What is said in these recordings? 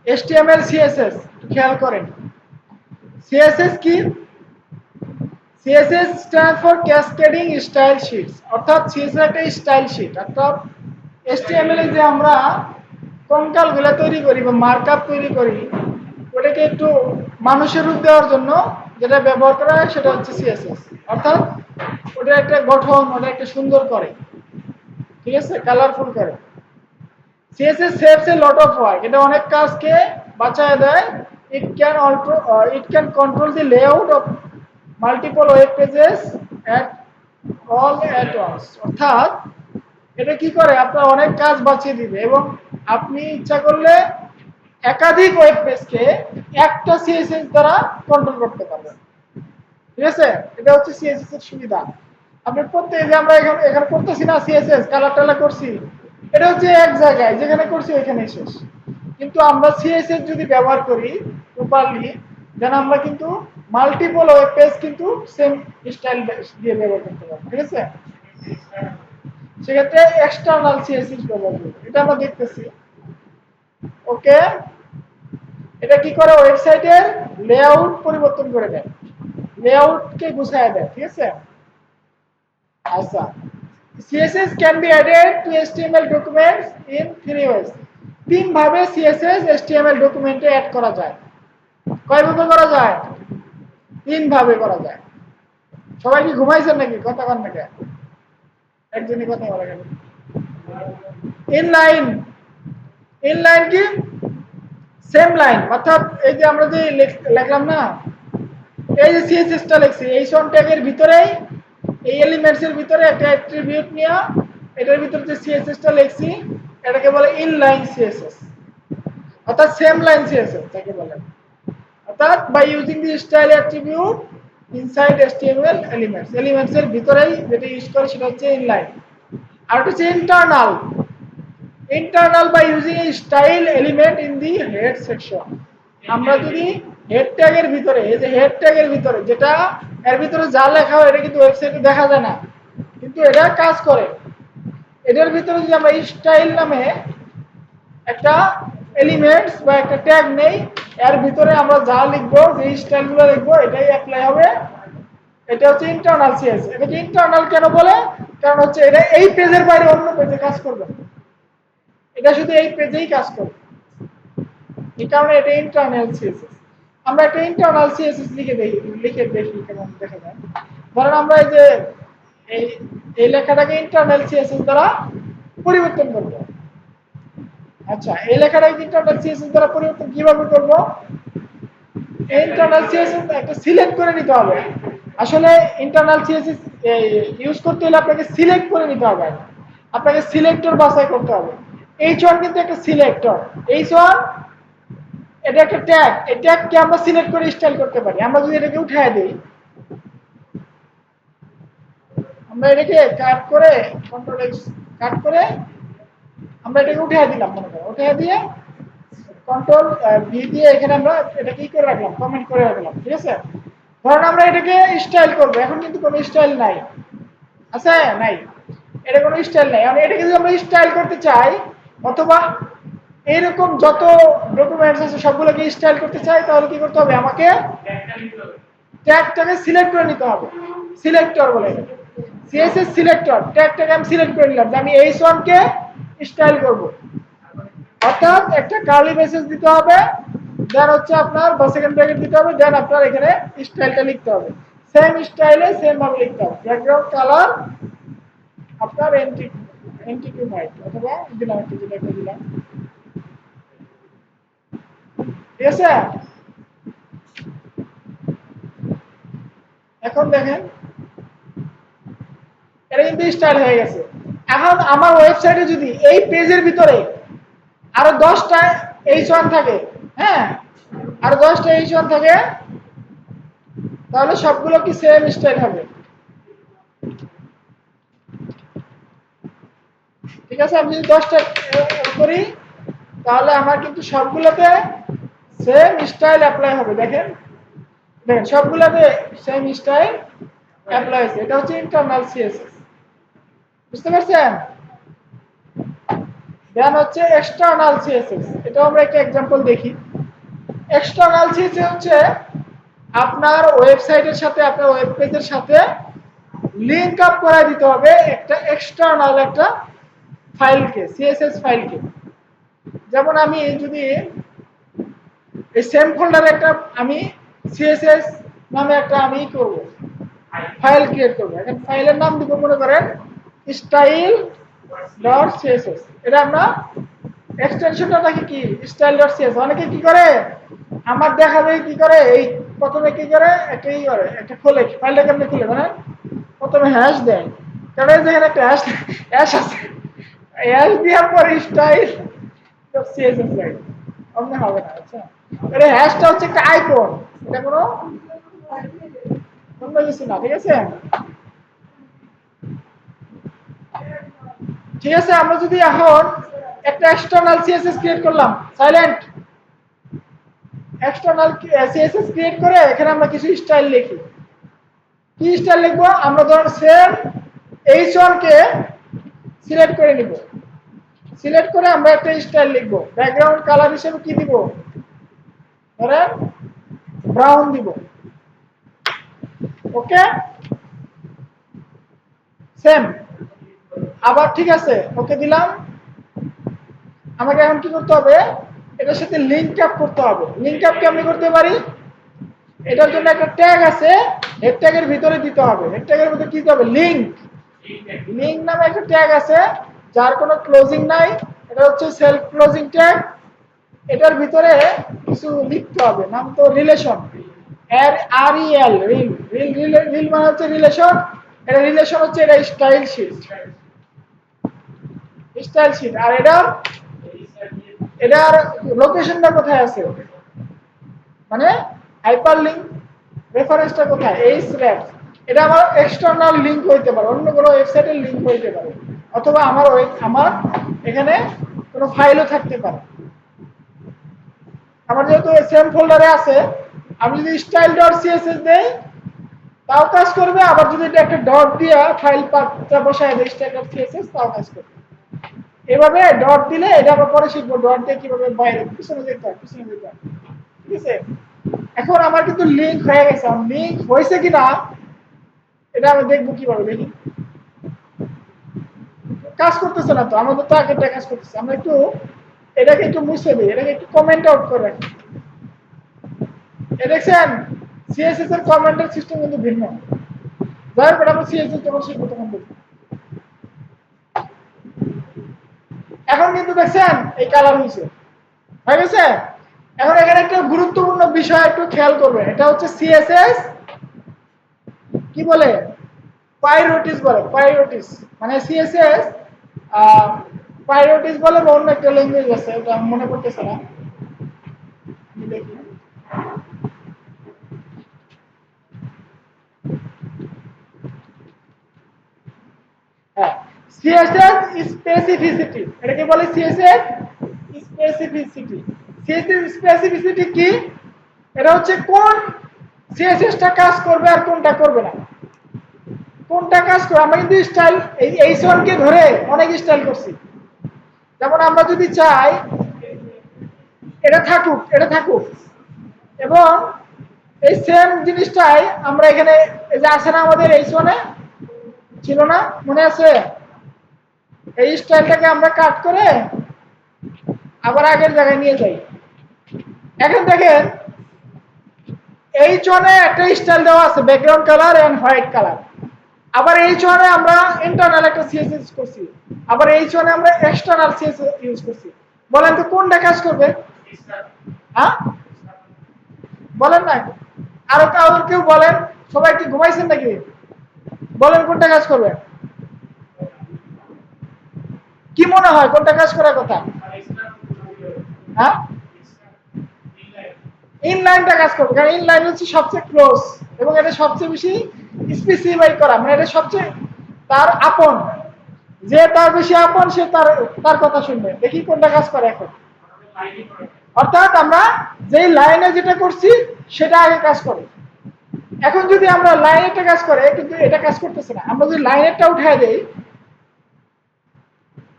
HTML CSS খেয়াল করেন CSS কি CSS stand for cascading style shits অর্থাৎ CSS একটা স্টাইল শিট অর্থাৎ HTML এ যে আমরা কঙ্কালগুলো তৈরি করি বা মার্কআপ তৈরি করি ওটাকে একটু মানুষের রূপ দেওয়ার জন্য যেটা ব্যবহার করা হয় সেটা হচ্ছে CSS অর্থাৎ ওটা একটা গঠন ওটা একটা সুন্দর করে ঠিক আছে কালারফুল করে CSS saves a lot of work এটা অনেক কাজকে বাঁচায় দেয় it can control the layout of multiple web pages at all at once অর্থাৎ এটা কি করে আপনার অনেক কাজ বাঁচিয়ে দিবে এবং আপনি ইচ্ছা করলে একাধিক ওয়েব পেজকে একটা CSS দ্বারা কন্ট্রোল করতে পারবেন ঠিক আছে এটা হচ্ছে CSS এর সুবিধা আপনি প্রত্যেক যে আমরা এখানে করতেছি না CSS কালার টালার করছি এটা হচ্ছে এক জায়গায় যেখানে করছি ওইখানেই শেষ কিন্তু আমরা CSS যদি ব্যবহার করি প্রপারলি দেন আমরা কিন্তু মাল্টিপল ওয়েব পেজ কিন্তু সেম স্টাইল দিয়ে ব্যবহার করতে পারবো ঠিক আছে সেক্ষেত্রে এক্সটার্নাল CSS ব্যবহার করবো এটা আমরা দেখতেছি ওকে এটা কি করে ওয়েবসাইটের লেআউট পরিবর্তন করে দেয় লেআউটকে গুছায় দেয় ঠিক আছে আচ্ছা CSS can be added to HTML documents in three ways তিন ভাবে CSS HTML ডকুমেন্টে অ্যাড করা যায় কয় ভাবে করা যায় তিন ভাবে করা যায় সবাই কি ঘুমাইছেন নাকি কথা কন নাকি একজনই কথা বলা গেল ইনলাইন ইনলাইন কি সেম লাইন অর্থাৎ এই যে আমরা যে লিখলাম না এই যে CSSটা লিখছি এই সন ট্যাগের ভিতরেই এই এলিমেন্টস এর ভিতরে একটা অ্যাট্রিবিউট নিয়া এটার ভিতরে যে CSSটা লিখছি এটাকে বলে ইনলাইন CSS অর্থাৎ সেম লাইন CSS তাকে বলে অর্থাৎ by using the style attribute inside HTML elements এর ভিতরেই যেটা ইউজ করে সেটা হচ্ছে ইনলাইন আর হচ্ছে internal by using a style element in the head section আমরা যদি হেড ট্যাগের ভিতরে এই যে হেড ট্যাগের ভিতরে যেটা এর ভিতরে যা লেখা হয় এটা কিন্তু ওয়েবসাইটে দেখা যায় না কিন্তু এটা কাজ করে এটার ভিতরে যদি আমরা স্টাইল নামে একটা এলিমেন্টস বা একটা ট্যাগ নেই এর ভিতরে আমরা যা লিখবো যে স্টাইলগুলো লিখবো এটাই অ্যাপ্লাই হবে এটা হচ্ছে ইন্টারনাল CSS এটাকে ইন্টারনাল কেন বলে কারণ হচ্ছে এটা এই পেজের বাইরে অন্য পেজে কাজ করবে এটা শুধু এই পেজেই কাজ করবে এই কারণে এটা ইন্টারনাল CSS আমরা একটা ইন্টারনাল CSS লিখে দেখি কেমন দেখা যায় ধরেন আমরা এই যে এই লেখাটাকে ইন্টারনাল CSS দ্বারা পরিবর্তন করব আচ্ছা এই লেখাটাকে ইন্টারনাল CSS দ্বারা পরিবর্তন কিভাবে করব ইন্টারনাল CSS একটা সিলেক্ট করে নিতে হবে আসলে ইন্টারনাল CSS ইউজ করতে হলে আপনাকে সিলেক্ট করে নিতে হবে আপনাকে সিলেক্টর বাছাই করতে হবে H1 কিন্তু একটা সিলেক্টর H1 এটা একটা ট্যাগ এই ট্যাগকে আমরা সিলেক্ট করে স্টাইল করতে পারি আমরা যদি এটাকে উঠায় দেই আমরা এটাকে কাট করে কন্ট্রোল এক্স কাট করে আমরা এটাকে উঠায় দিলাম মনে করো উঠায় দিয়ে কন্ট্রোল ভি দিয়ে এখানে আমরা এটা কি করে রাখলাম কমেন্ট করে রাখলাম ঠিক আছে ধরুন আমরা এটাকে স্টাইল করব এখন কিন্তু কোনো স্টাইল নাই আছে নাই এটা কোনো স্টাইল নাই মানে এটাকে যদি আমরা স্টাইল করতে চাই অথবা এইরকম যত ডকুমেন্টস আছে সবগুলোকে স্টাইল করতে চাই তাহলে কি করতে হবে আমাকে ট্যাগটাকে সিলেক্ট করে নিতে হবে সিলেক্টর বলে CSS সিলেক্টর ট্যাগটাকে আমি সিলেক্ট করে নিলাম যে আমি H1 কে স্টাইল করব অর্থাৎ একটা কার্লি মেসেজ দিতে হবে দেন হচ্ছে আপনার বা সেকেন্ড ব্র্যাকেট দিতে হবে দেন আপনার এখানে স্টাইলটা লিখতে হবে সেম স্টাইলে সেম ভাবে লিখতে হবে ব্যাকগ্রাউন্ড কালার আপনার এনটিটি হোয়াইট অথবা দিলাম একটু যেটা দিলাম ঠিক আছে এখন দেখেন এটা কিন্তু স্টাইল হয়ে গেছে এখন আমার ওয়েবসাইটে যদি এই পেজের ভিতরে আরো 10টা H1 থাকে হ্যাঁ আর 10টা H1 থাকে তাহলে সবগুলো কি সেম স্টাইল হবে ঠিক আছে আমি যদি 10টা করি তাহলে আমার কিন্তু সবগুলোতে সেম স্টাইল অ্যাপ্লাই হবে দেখেন সবগুলোতে সেম স্টাইল অ্যাপ্লাই হয়েছে এটা হচ্ছে ইন্টারনাল CSS বুঝতে পারছেন দেন হচ্ছে এক্সটার্নাল সিএসএস। এটা আমরা একটা এক্সাম্পল দেখি। এক্সটার্নাল সিএসএস হচ্ছে আপনার ওয়েবসাইটের সাথে, আপনার ওয়েব পেজের সাথে লিংক আপ করে দিতে হবে একটা এক্সটার্নাল একটা ফাইলকে, সিএসএস ফাইলকে। যেমন আমি যদি এই সেম ফোল্ডারে একটা আমি সিএসএস নামে একটা আমি করব, ফাইল ক্রিয়েট করব। এখন ফাইলের নাম দিব মনে করেন style.css। এটা আমরা এক্সটেনশনটা নাকি কি style.css। অনেকে কি করে আমার দেখাবে কি করে, এই প্রথমে কি করে একটা ই করে, একটা খোলে ফাইলটা কেমনে খুলে মানে প্রথমে হ্যাশ দেয়, কারণ যেখানে একটা হ্যাশ আছে, হ্যাশ দেওয়ার পরে style.css দেয়, অমনে হবে না। আচ্ছা, এটা হ্যাশটা হচ্ছে একটা আইকন, এটা কোনো অন্য কিছু না। ঠিক আছে, ঠিক আছে। আমরা যদি এখন একটা এক্সটার্নাল সিএসএস ক্রিয়েট করলাম, সাইলেন্ট, এক্সটার্নাল সিএসএস ক্রিয়েট করে এখানে আমরা কিছু স্টাইল লিখি। কি স্টাইল লিখবো? আমরা ধরুন সেম h1 কে সিলেক্ট করে নিব, সিলেক্ট করে আমরা একটা স্টাইল লিখব। ব্যাকগ্রাউন্ড কালার হিসেবে কি দিব? ধরেন ব্রাউন দিব। ওকে, সেম। আবার ঠিক আছে, ওকে দিলাম। আমাকে এখন কি করতে হবে? এটার সাথে লিংক আপ করতে হবে। লিংক আপ কেমনে করতে পারি? এটার জন্য একটা ট্যাগ আছে, হেড ট্যাগের ভিতরে দিতে হবে। হেড ট্যাগের ভিতরে কি দিতে হবে? লিংক। লিংক নামে একটা ট্যাগ আছে যার কোনো ক্লোজিং নাই, এটা হচ্ছে সেলফ ক্লোজিং ট্যাগ। এটার ভিতরে কিছু লিখতে হবে, নাম তো রিলেশন, REL, রিল। রিল মানে হচ্ছে রিলেশন। এটা রিলেশন হচ্ছে এটা স্টাইল শিট, স্টাইল শিট। আর এটার লোকেশনটা কোথায় আছে, মানে হাইপারলিংক রেফারেন্সটা কোথায়? এই স্ল্যাশ। এটা আমার এক্সটার্নাল লিংক হইতে পারে, অন্য কোনো ওয়েবসাইটের লিংক হইতে পারে, অথবা আমার এখানে কোনো ফাইলও থাকতে পারে। আমার যেহেতু সেম ফোল্ডারে আছে, আমি যদি style.css দেই তাও কাজ করবে, আবার যদি এটা একটা ডট দিয়ে ফাইল পাথটা বসায় দেই style.css তাও কাজ করবে। এভাবে ডট দিলে এটা আমরা পরে শিখবো, ডট দিয়ে কিভাবে বাইরে পিছনে যেতে হয়, পিছনে যেতে হয়। ঠিক আছে, এখন আমার কিন্তু লিংক হয়ে গেছে। লিংক হয়েছে কিনা এটা আমি দেখবো কিভাবে, দেখি। কাজ করতেছে না তো, আমাদের তো আগেরটা কাজ করতেছে। আমরা একটু এটাকে একটু মুছে দিই, এটাকে একটু কমেন্ট আউট করে রাখি। দেখছেন সিএসএস এর কমেন্টের সিস্টেম কিন্তু ভিন্ন। যাই হোক, আমরা সিএসএস যখন শিখবো তখন দেখবো। এখন কিন্তু দেখছেন এই কালার হয়েছে, হয়ে গেছে। এখন এখানে একটা গুরুত্বপূর্ণ বিষয় একটু খেয়াল করবেন, এটা হচ্ছে সিএসএস কি বলে? প্রায়োরিটিস বলে। প্রায়োরিটিস মানে সিএসএস প্রায়োরিটিস বলে, বা অন্য একটা ল্যাঙ্গুয়েজ আছে, ওটা মনে পড়তেছে না, আমি দেখি। হ্যাঁ, সিএসএস স্পেসিফিসিটি, এটাকে বলে সিএসএস স্পেসিফিসিটি। সিএসএস স্পেসিফিসিটি কি? এটা হচ্ছে কোন সিএসএসটা কাজ করবে আর কোনটা করবে না। কোনটা কাজ করবে? আমরা কিন্তু স্টাইল এই h1 কে ধরে অনেক স্টাইল করছি। যেমন আমরা যদি চাই এটা থাকুক, এটা থাকুক, এবং এই সেম জিনিসটাই আমরা এখানে এই যে আছে না, আমাদের h1 এ ছিল না, মনে আছে? এই স্টাইলটাকে আমরা কাট করে আবার আগের জায়গায় নিয়ে যাই। এখন দেখেন h1 এ একটা স্টাইল দেওয়া আছে, background colour and white colour. আবার h1 এ আমরা ইন্টারনাল একটা সিএসএস করছি, আবার h1 এ আমরা এক্সটার্নাল সিএসএস ইউজ করছি। বলেন তো কোনটা কাজ করবে? হ্যাঁ, বলেন না, আরো কেউ বলেন। সবাই কি ঘুমাইছেন নাকি? বলেন কোনটা কাজ করবে? কি মনে হয় কোনটা কাজ করার কথা? হ্যাঁ, ইনলাইনটা কাজ করবে, কারণ ইনলাইন হচ্ছে সবচেয়ে ক্লোজ এবং এটা সবচেয়ে বেশি স্পেসিফাই করা, মানে এটা সবচেয়ে তার আপন, যে তার বেশি আপন সে তার তার কথা শুনবে। দেখি কোনটা কাজ করে এখন। অর্থাৎ আমরা যেই লাইনে যেটা করছি সেটা আগে কাজ করে। এখন যদি আমরা লাইনেরটা কাজ করে কিন্তু এটা কাজ করতেছে না, আমরা যদি লাইনেরটা উঠায় দেই,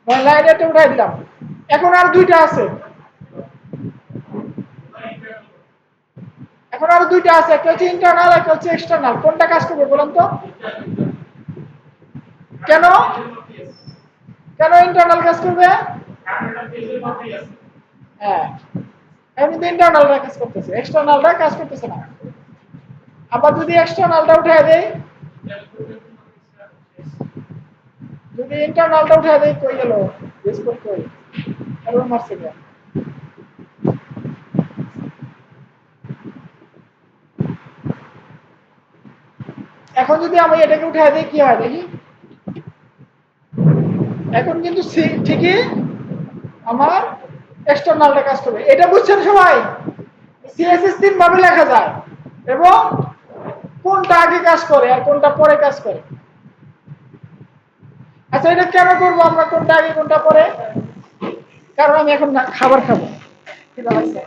লাইন এটা উঠাই দিলাম। এখন আর দুইটা আছে, এখন আরো দুইটা আছে, একটা হচ্ছে ইন্টারনাল, একটা হচ্ছে এক্সটার্নাল। কোনটা কাজ করবে বলুন তো? কেন কেন ইন্টারনাল কাজ করবে? হ্যাঁ, এখন কিন্তু ইন্টারনালটা কাজ করতেছে, এক্সটার্নালটা কাজ করতেছে না। আবার যদি এক্সটার্নালটা উঠাই দেই, যদি ইন্টারনালটা উঠাই দেই, কই গেল ডিসপ্লে? কই এরর মারছে কেন? এখন যদি আমি এটাকে উঠাই দেই, কি হয় দেখি? এখন কিন্তু ঠিকই আমার এক্সটার্নালটা কাজ করবে। এটা বুঝছেন সবাই? সিএসএস তিন ভাবে লেখা যায় এবং কোনটা আগে কাজ করে আর কোনটা পরে কাজ করে। আচ্ছা, এটা কেন করবো আমরা, কোনটা আগে কোনটা পরে? কারণ আমি এখন খাবার খাবো, খিদা লাগছে।